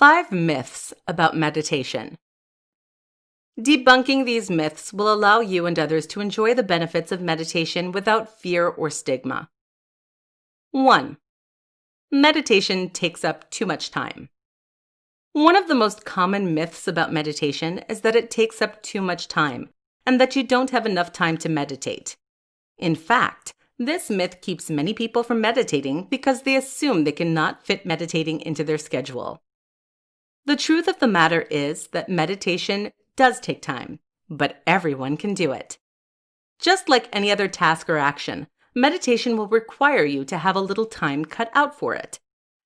5 myths about meditation. Debunking these myths will allow you and others to enjoy the benefits of meditation without fear or stigma. 1. Meditation takes up too much time. One of the most common myths about meditation is that it takes up too much time and that you don't have enough time to meditate. In fact, this myth keeps many people from meditating because they assume they cannot fit meditating into their schedule. The truth of the matter is that meditation does take time, but everyone can do it. Just like any other task or action, meditation will require you to have a little time cut out for it.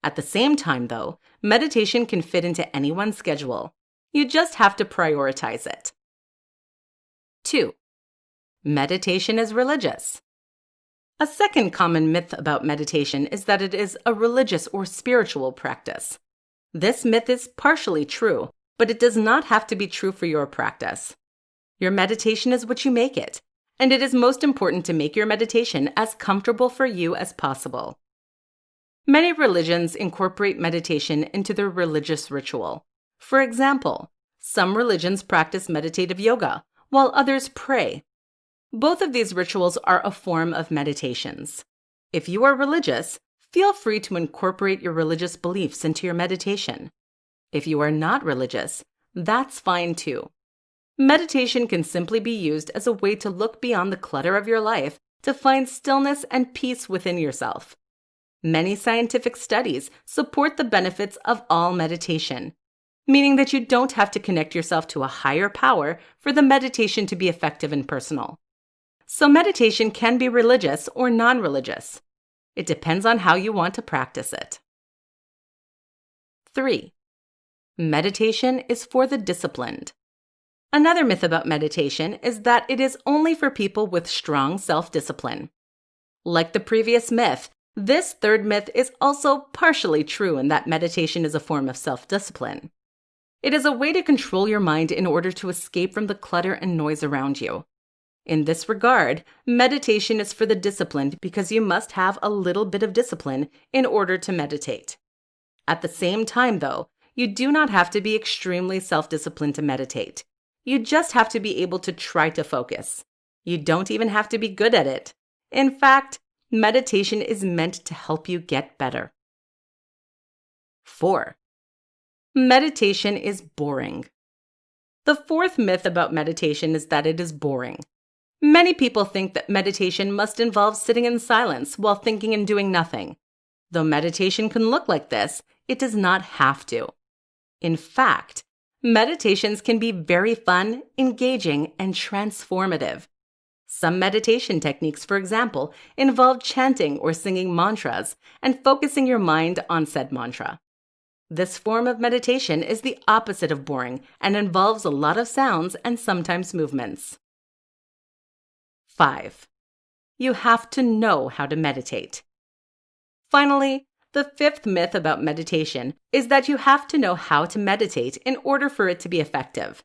At the same time, though, meditation can fit into anyone's schedule. You just have to prioritize it. 2. Meditation is religious. A second common myth about meditation is that it is a religious or spiritual practice. This myth is partially true, but it does not have to be true for your practice. Your meditation is what you make it, and it is most important to make your meditation as comfortable for you as possible. Many religions incorporate meditation into their religious ritual. For example, some religions practice meditative yoga, while others pray. Both of these rituals are a form of meditations. If you are religious, feel free to incorporate your religious beliefs into your meditation. If you are not religious, that's fine too. Meditation can simply be used as a way to look beyond the clutter of your life to find stillness and peace within yourself. Many scientific studies support the benefits of all meditation, meaning that you don't have to connect yourself to a higher power for the meditation to be effective and personal. So meditation can be religious or non-religious. It depends on how you want to practice it. 3. Meditation is for the disciplined. Another myth about meditation is that it is only for people with strong self-discipline. Like the previous myth, this third myth is also partially true in that meditation is a form of self-discipline. It is a way to control your mind in order to escape from the clutter and noise around you. In this regard, meditation is for the disciplined because you must have a little bit of discipline in order to meditate. At the same time, though, you do not have to be extremely self-disciplined to meditate. You just have to be able to try to focus. You don't even have to be good at it. In fact, meditation is meant to help you get better. 4. Meditation is boring. The fourth myth about meditation is that it is boring. Many people think that meditation must involve sitting in silence while thinking and doing nothing. Though meditation can look like this, it does not have to. In fact, meditations can be very fun, engaging, and transformative. Some meditation techniques, for example, involve chanting or singing mantras and focusing your mind on said mantra. This form of meditation is the opposite of boring and involves a lot of sounds and sometimes movements. 5. You have to know how to meditate. Finally, the fifth myth about meditation is that you have to know how to meditate in order for it to be effective.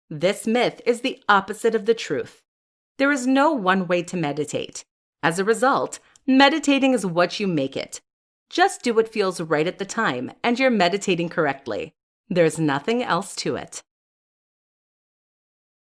This myth is the opposite of the truth. There is no one way to meditate. As a result, meditating is what you make it. Just do what feels right at the time, and you're meditating correctly. There's nothing else to it.